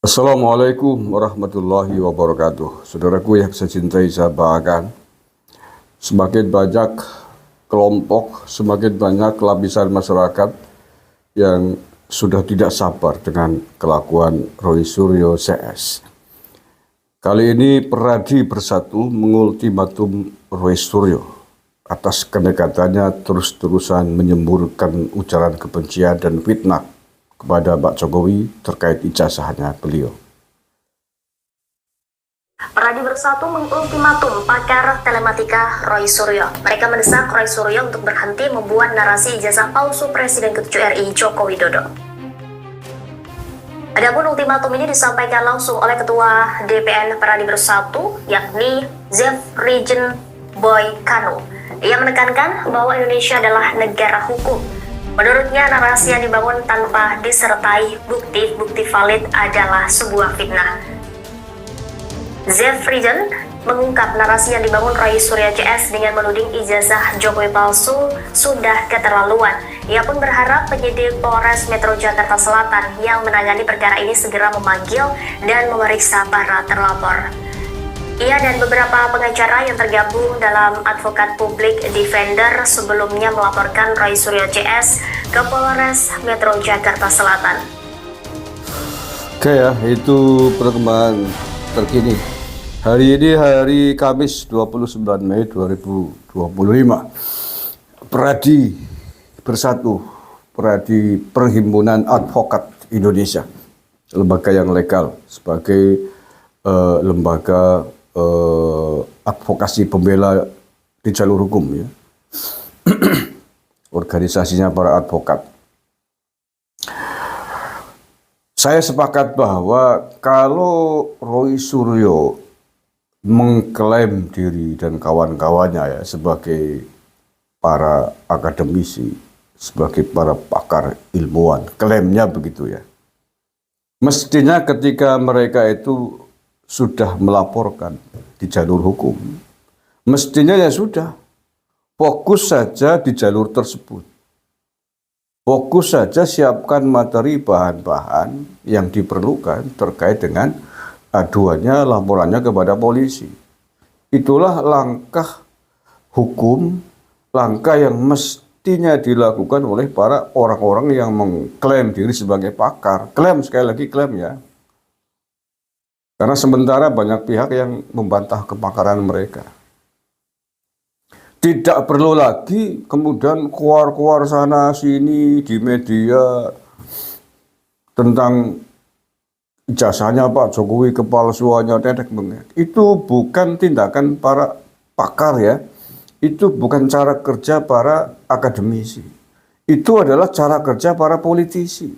Assalamualaikum warahmatullahi wabarakatuh. Saudaraku yang saya cintai, saya banggakan, semakin banyak kelompok, semakin banyak lapisan masyarakat yang sudah tidak sabar dengan kelakuan Roy Suryo CS. Kali ini Peradi Bersatu mengultimatum Roy Suryo atas kedekatannya terus-terusan menyemburkan ujaran kebencian dan fitnah kepada Pak Jokowi terkait ijazahnya beliau. Peradi Bersatu mengultimatum pakar telematika Roy Suryo. Mereka mendesak Roy Suryo untuk berhenti membuat narasi ijazah palsu Presiden ke-7 RI Joko Widodo. Adapun ultimatum ini disampaikan langsung oleh Ketua DPN Peradi Bersatu, yakni Zefrijen Boy Kano. Ia menekankan bahwa Indonesia adalah negara hukum. Menurutnya, narasi yang dibangun tanpa disertai bukti-bukti valid adalah sebuah fitnah. Zefrijen mengungkap narasi yang dibangun Roy Suryo CS dengan menuding ijazah Jokowi palsu sudah keterlaluan. Ia pun berharap penyidik Polres Metro Jakarta Selatan yang menangani perkara ini segera memanggil dan memeriksa para terlapor. Ia dan beberapa pengacara yang tergabung dalam Advokat Publik Defender sebelumnya melaporkan Roy Suryo CS ke Polres Metro Jakarta Selatan. Oke ya, itu perkembangan terkini. Hari ini hari Kamis 29 Mei 2025. Peradi Bersatu, Peradi Perhimpunan Advokat Indonesia, lembaga yang legal sebagai lembaga advokasi pembela di jalur hukum ya. Organisasinya para advokat. Saya sepakat bahwa kalau Roy Suryo mengklaim diri dan kawan-kawannya ya sebagai para akademisi, sebagai para pakar ilmuwan, klaimnya begitu ya. Mestinya ketika mereka itu sudah melaporkan di jalur hukum, mestinya ya sudah, fokus saja di jalur tersebut. Fokus saja siapkan materi bahan-bahan yang diperlukan terkait dengan aduannya, laporannya kepada polisi. Itulah langkah hukum, langkah yang mestinya dilakukan oleh para orang-orang yang mengklaim diri sebagai pakar. Klaim, sekali lagi klaim ya. Karena sementara banyak pihak yang membantah kepakaran mereka. Tidak perlu lagi kemudian keluar-keluar sana sini di media tentang ijazahnya Pak Jokowi, kepalsuannya, tetek bengek. Itu bukan tindakan para pakar ya. Itu bukan cara kerja para akademisi. Itu adalah cara kerja para politisi.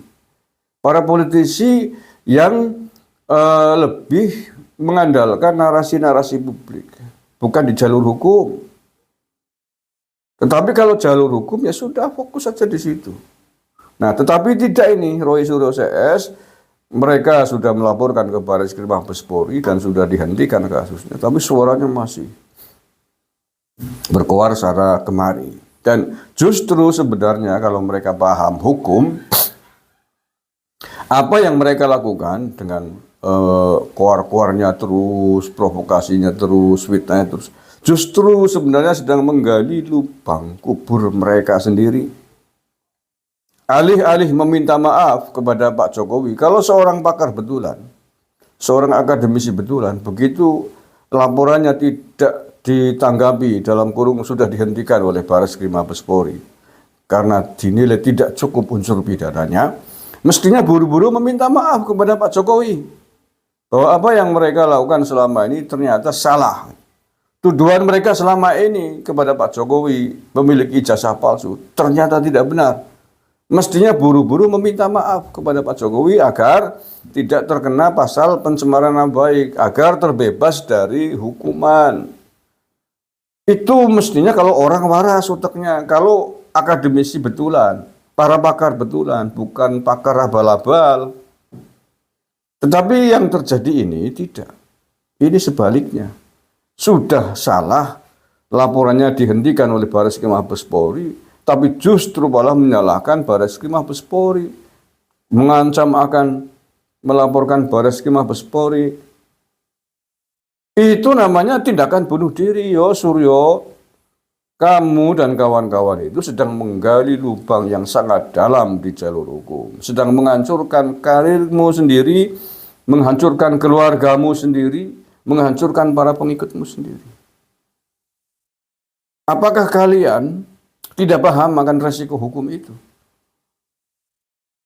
Para politisi yang lebih mengandalkan narasi-narasi publik, bukan di jalur hukum. Tetapi kalau jalur hukum ya sudah, fokus saja di situ. Nah, tetapi tidak ini Roy Suryo CS, mereka sudah melaporkan ke Barreskrim Mabes Polri dan sudah dihentikan kasusnya, tapi suaranya masih berkoar sana kemari. Dan justru sebenarnya kalau mereka paham hukum, apa yang mereka lakukan dengan koar-koarnya terus, provokasinya terus, fitnahnya terus, justru sebenarnya sedang menggali lubang kubur mereka sendiri. Alih-alih meminta maaf kepada Pak Jokowi, kalau seorang pakar betulan, seorang akademisi betulan, begitu laporannya tidak ditanggapi, dalam kurung sudah dihentikan oleh Barreskrim Mabes Polri karena dinilai tidak cukup unsur pidananya, mestinya buru-buru meminta maaf kepada Pak Jokowi bahwa apa yang mereka lakukan selama ini ternyata salah. Tuduhan mereka selama ini kepada Pak Jokowi memiliki ijazah palsu ternyata tidak benar. Mestinya buru-buru meminta maaf kepada Pak Jokowi agar tidak terkena pasal pencemaran nama baik, agar terbebas dari hukuman. Itu mestinya kalau orang waras otaknya, kalau akademisi betulan, para pakar betulan, bukan pakar abal-abal. Tetapi yang terjadi ini tidak. Ini sebaliknya. Sudah salah, laporannya dihentikan oleh Barreskrim Mabes Polri, tapi justru malah menyalahkan Barreskrim Mabes Polri, mengancam akan melaporkan Bareskrim Mabes Polri. Itu namanya tindakan bunuh diri. Yo Suryo, kamu dan kawan-kawan itu sedang menggali lubang yang sangat dalam di jalur hukum. Sedang menghancurkan karirmu sendiri, menghancurkan keluargamu sendiri, menghancurkan para pengikutmu sendiri. Apakah kalian tidak paham akan resiko hukum itu?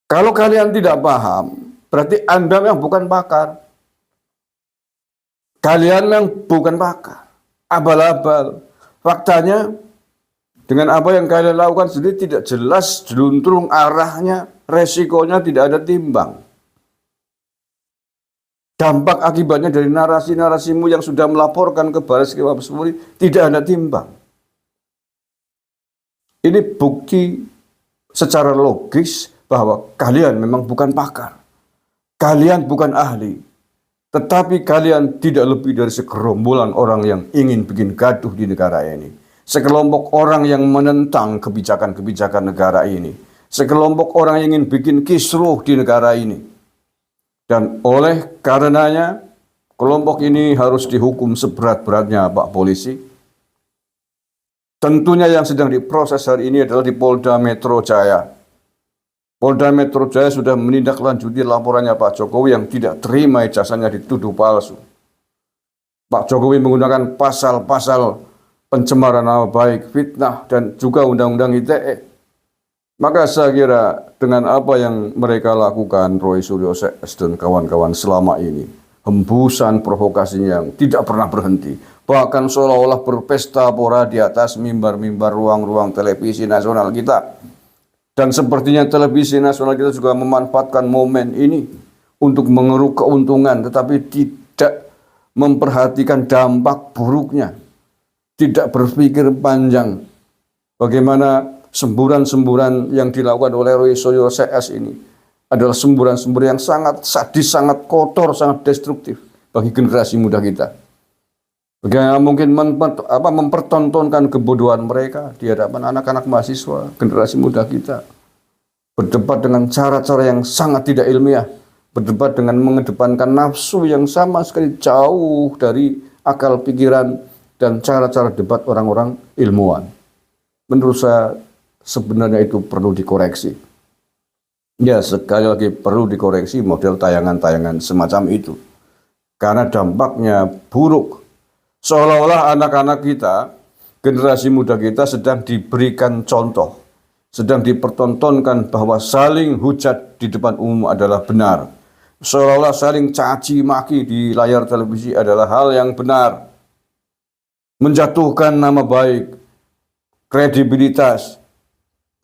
Kalau kalian tidak paham, berarti Anda memang bukan pakar. Kalian memang bukan pakar. Abal-abal. Faktanya, dengan apa yang kalian lakukan sendiri tidak jelas, jeluntrung arahnya, resikonya tidak ada timbang. Dampak akibatnya dari narasi-narasimu yang sudah melaporkan ke Bareskrim Mabes Polri tidak ada timbang. Ini bukti secara logis bahwa kalian memang bukan pakar. Kalian bukan ahli. Tetapi kalian tidak lebih dari segerombolan orang yang ingin bikin gaduh di negara ini. Sekelompok orang yang menentang kebijakan-kebijakan negara ini. Sekelompok orang yang ingin bikin kisruh di negara ini. Dan oleh karenanya, kelompok ini harus dihukum seberat-beratnya, Pak Polisi. Tentunya yang sedang diproses hari ini adalah di Polda Metro Jaya. Polda Metro Jaya sudah menindaklanjuti laporannya Pak Jokowi yang tidak terima ijazahnya dituduh palsu. Pak Jokowi menggunakan pasal-pasal pencemaran nama baik, fitnah, dan juga Undang-Undang ITE. Maka saya kira dengan apa yang mereka lakukan, Roy Suryo CS dan kawan-kawan selama ini, hembusan provokasinya yang tidak pernah berhenti. Bahkan seolah-olah berpesta pora di atas mimbar-mimbar ruang-ruang televisi nasional kita. Dan sepertinya televisi nasional kita juga memanfaatkan momen ini untuk mengeruk keuntungan, tetapi tidak memperhatikan dampak buruknya. Tidak berpikir panjang bagaimana semburan-semburan yang dilakukan oleh Roy Suryo CS ini adalah semburan-semburan yang sangat sadis, sangat kotor, sangat destruktif bagi generasi muda kita. Bagaimana mungkin mempertontonkan kebodohan mereka di hadapan anak-anak mahasiswa, generasi muda kita. Berdebat dengan cara-cara yang sangat tidak ilmiah. Berdebat dengan mengedepankan nafsu yang sama sekali jauh dari akal pikiran dan cara-cara debat orang-orang ilmuwan. Menurut saya sebenarnya itu perlu dikoreksi. Ya, sekali lagi perlu dikoreksi model tayangan-tayangan semacam itu. Karena dampaknya buruk. Seolah-olah anak-anak kita, generasi muda kita sedang diberikan contoh, sedang dipertontonkan bahwa saling hujat di depan umum adalah benar. Seolah-olah saling caci maki di layar televisi adalah hal yang benar. Menjatuhkan nama baik, kredibilitas,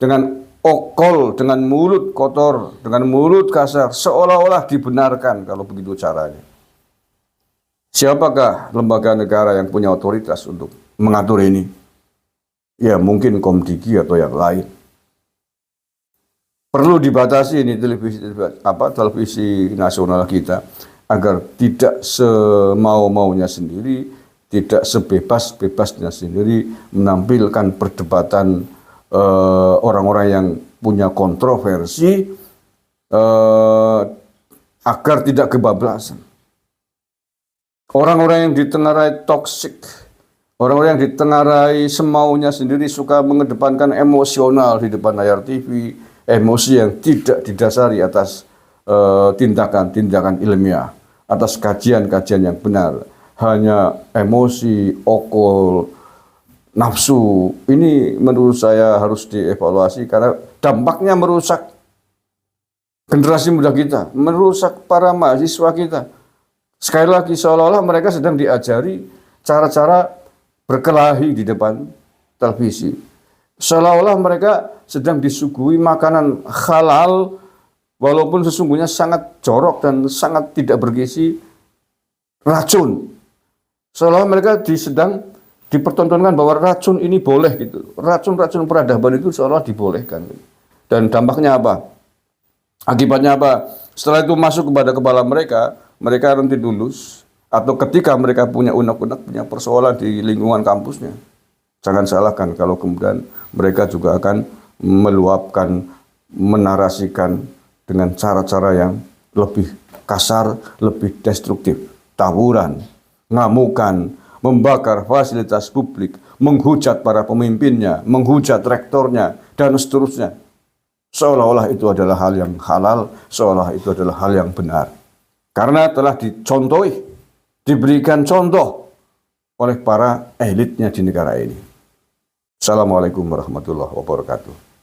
dengan okol, dengan mulut kotor, dengan mulut kasar, seolah-olah dibenarkan kalau begitu caranya. Siapakah lembaga negara yang punya otoritas untuk mengatur ini? Ya mungkin Komdigi atau yang lain. Perlu dibatasi ini televisi nasional kita agar tidak semau-maunya sendiri, tidak sebebas-bebasnya sendiri menampilkan perdebatan orang-orang yang punya kontroversi agar tidak kebablasan. Orang-orang yang ditengarai toksik, orang-orang yang ditengarai semaunya sendiri suka mengedepankan emosional di depan layar TV, emosi yang tidak didasari atas tindakan-tindakan ilmiah, atas kajian-kajian yang benar, hanya emosi, okol, nafsu. Ini menurut saya harus dievaluasi karena dampaknya merusak generasi muda kita, merusak para mahasiswa kita. Sekali lagi seolah-olah mereka sedang diajari cara-cara berkelahi di depan televisi. Seolah-olah mereka sedang disuguhi makanan halal walaupun sesungguhnya sangat jorok dan sangat tidak bergizi, racun. Seolah-olah mereka sedang dipertontonkan bahwa racun ini boleh gitu. Racun-racun peradaban itu seolah dibolehkan. Dan dampaknya apa? Akibatnya apa? Setelah itu masuk kepada kepala mereka, mereka nanti lulus, atau ketika mereka punya unek-unek, punya persoalan di lingkungan kampusnya. Jangan salahkan kalau kemudian mereka juga akan meluapkan, menarasikan dengan cara-cara yang lebih kasar, lebih destruktif. Tawuran, ngamukan, membakar fasilitas publik, menghujat para pemimpinnya, menghujat rektornya, dan seterusnya. Seolah-olah itu adalah hal yang halal, seolah itu adalah hal yang benar. Karena telah dicontohi, diberikan contoh oleh para elitnya di negara ini. Assalamualaikum warahmatullahi wabarakatuh.